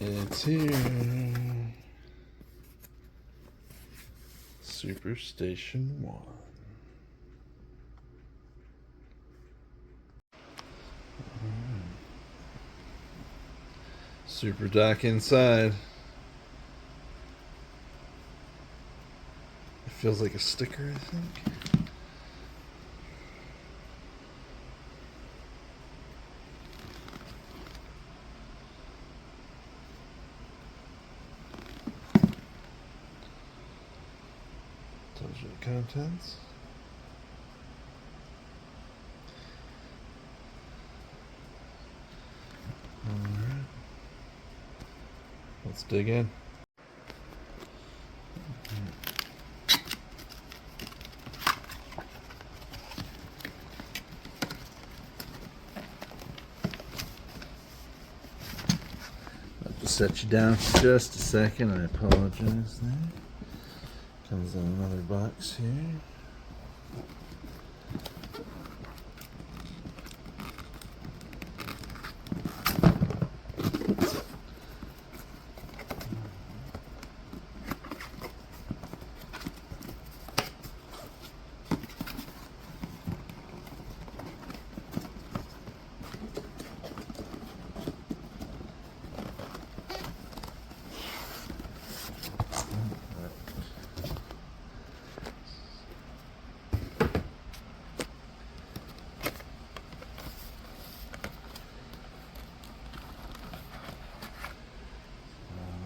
It's here. Superstation One. Superdock inside. It feels like a sticker, I think. Tells you the contents. Alright. Let's dig in. I'll have to set you down for just a second. I apologize there. Comes in another box here.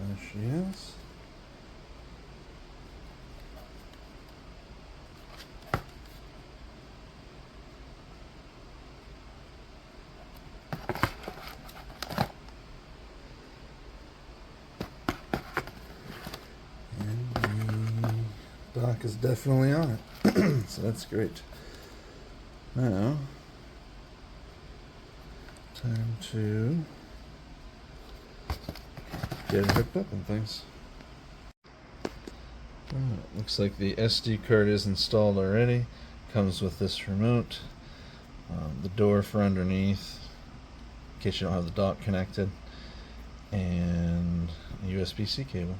There she is. And the dock is definitely on it. So that's great. Now, time to get it hooked up and things. Looks like the SD card is installed already. Comes with this remote, the door for underneath, in case you don't have the dock connected, and a USB-C cable.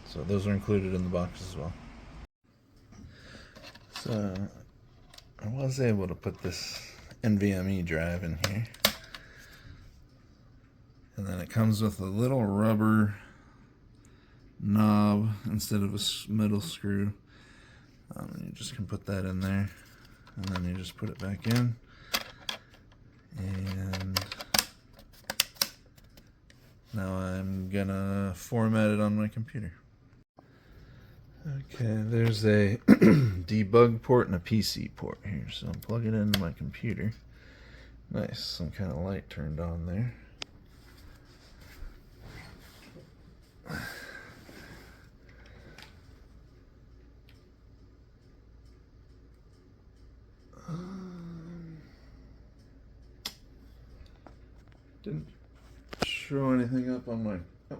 So those are included in the box as well. So I was able to put this NVMe drive in here. And then it comes with a little rubber knob instead of a metal screw. And you just can put that in there. And then you just put it back in. And now I'm gonna format it on my computer. Okay, there's a debug port and a PC port here. So I'm plugging it into my computer. Nice, some kind of light turned on there. Didn't show anything up on my... Oh.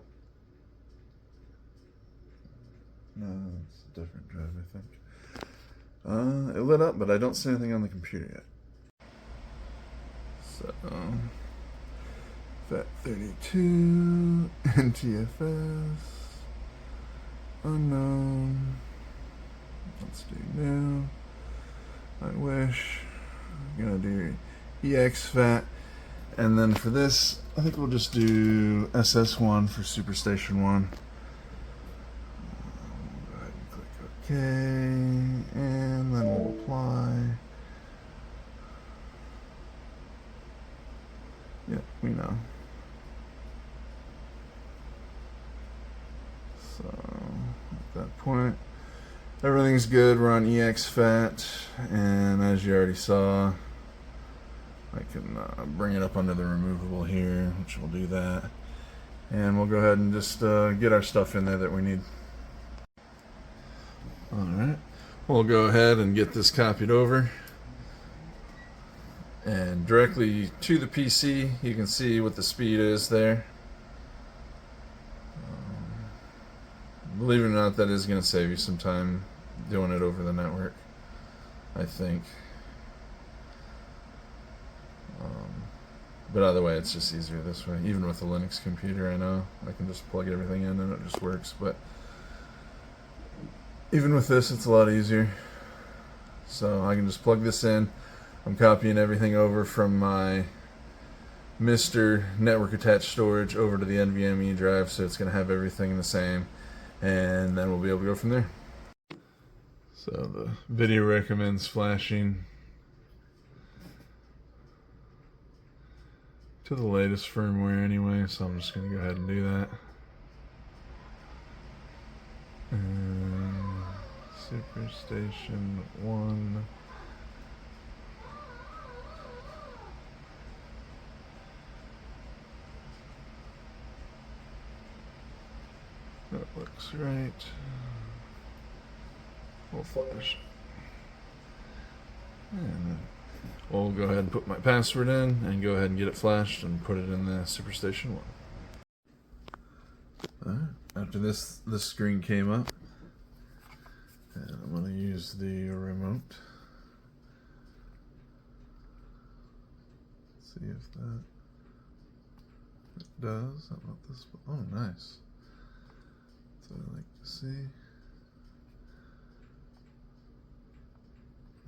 No, it's a different drive, I think. It lit up, but I don't see anything on the computer yet. So, FAT32, NTFS, unknown, let's do new, I wish, I'm gonna do EXFAT, and then for this, I think we'll just do SS1 for Superstation One. Go ahead and click OK, and then we'll apply. Yeah, we know. So at that point, everything's good. We're on EXFAT, and as you already saw, I can bring it up under the removable here, which we'll do that. And we'll go ahead and just get our stuff in there that we need. Alright, we'll go ahead and get this copied over. And directly to the PC, you can see what the speed is there. Believe it or not, that is going to save you some time doing it over the network, I think. But either way, it's just easier this way. Even with a Linux computer, I know I can just plug everything in and it just works. But even with this, it's a lot easier. So I can just plug this in. I'm copying everything over from my Mr. network attached storage over to the NVMe drive, so it's going to have everything the same, and then we'll be able to go from there. So the video recommends flashing to the latest firmware anyway, so I'm just going to go ahead and do that. And Superstation One. That looks right. We'll flash. And we'll go ahead and put my password in and go ahead and get it flashed and put it in the Superstation One. Alright, after this screen came up, and I'm going to use the remote. Let's see if that does. How about this? Oh, nice. That's what I like to see.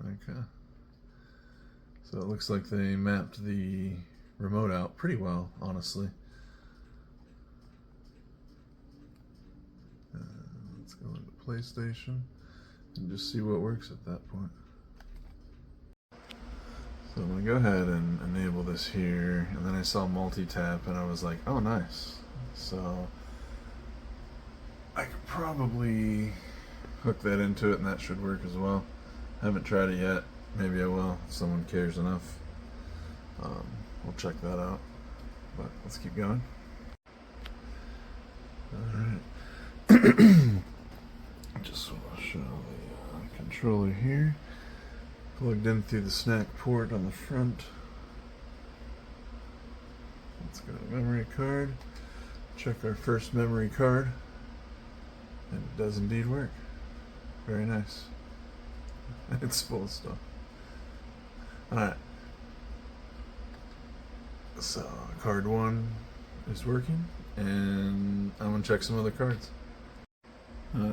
Okay. So it looks like they mapped the remote out pretty well, honestly. Let's go into PlayStation and just see what works at that point. So I'm going to go ahead and enable this here, and then I saw multi-tap and I was like, oh nice. So I could probably hook that into it and that should work as well. I haven't tried it yet. Maybe I will if someone cares enough. We'll check that out. But let's keep going. Alright. Just want to show the controller here. Plugged in through the snack port on the front. Let's go to memory card. Check our first memory card. And it does indeed work. Very nice. It's full of stuff. Alright. So, card 1 is working, and I'm going to check some other cards.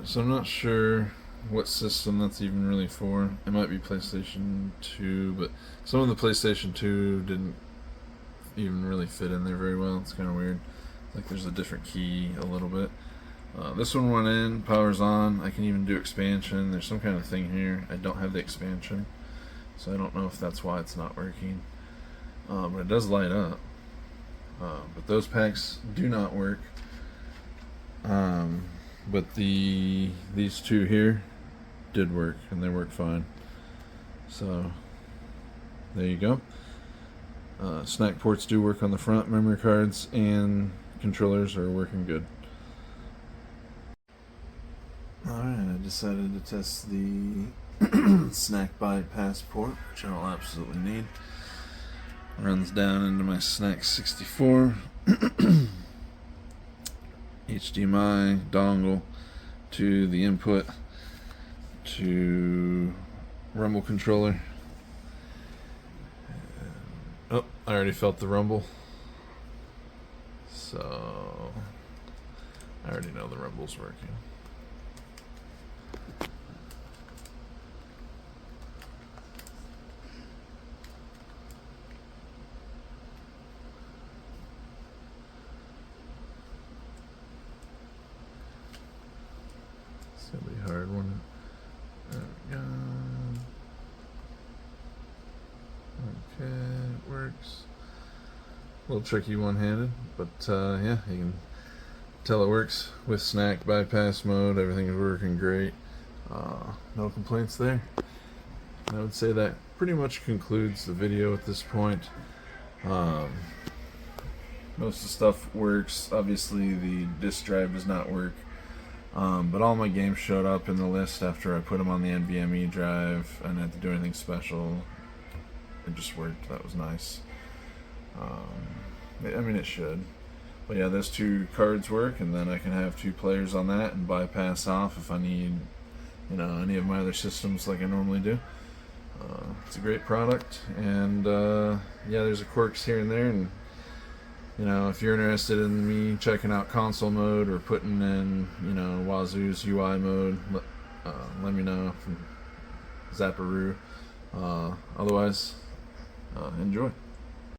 So I'm not sure what system that's even really for. It might be PlayStation 2, but some of the PlayStation 2 didn't even really fit in there very well. It's kind of weird. Like there's a different key a little bit. This one went in, power's on. I can even do expansion. There's some kind of thing here. I don't have the expansion, so I don't know if that's why it's not working. But it does light up. But those packs do not work. But these two here did work, and they work fine. So there you go. Snack ports do work on the front. Memory cards and controllers are working good. Alright, I decided to test the snack bypass port, which I'll absolutely need. Runs down into my Snack 64. HDMI dongle to the input to rumble controller. Oh, I already felt the rumble. So I already know the rumble's working. It's gonna be a hard one. There we go. Okay, it works. A little tricky one-handed, but yeah, you can tell it works with snack bypass mode. Everything is working great. No complaints there. I would say that pretty much concludes the video at this point. Most of the stuff works. Obviously the disk drive does not work, but all my games showed up in the list after I put them on the NVMe drive. I didn't have to do anything special. It just worked. That was nice. I mean, it should. But yeah, those two cards work, and then I can have two players on that and bypass off if I need, you know, any of my other systems like I normally do. It's a great product, and yeah, there's a quirks here and there, and you know, if you're interested in me checking out console mode or putting in, you know, Wazoo's UI mode, let me know from Zapparoo. Otherwise, enjoy.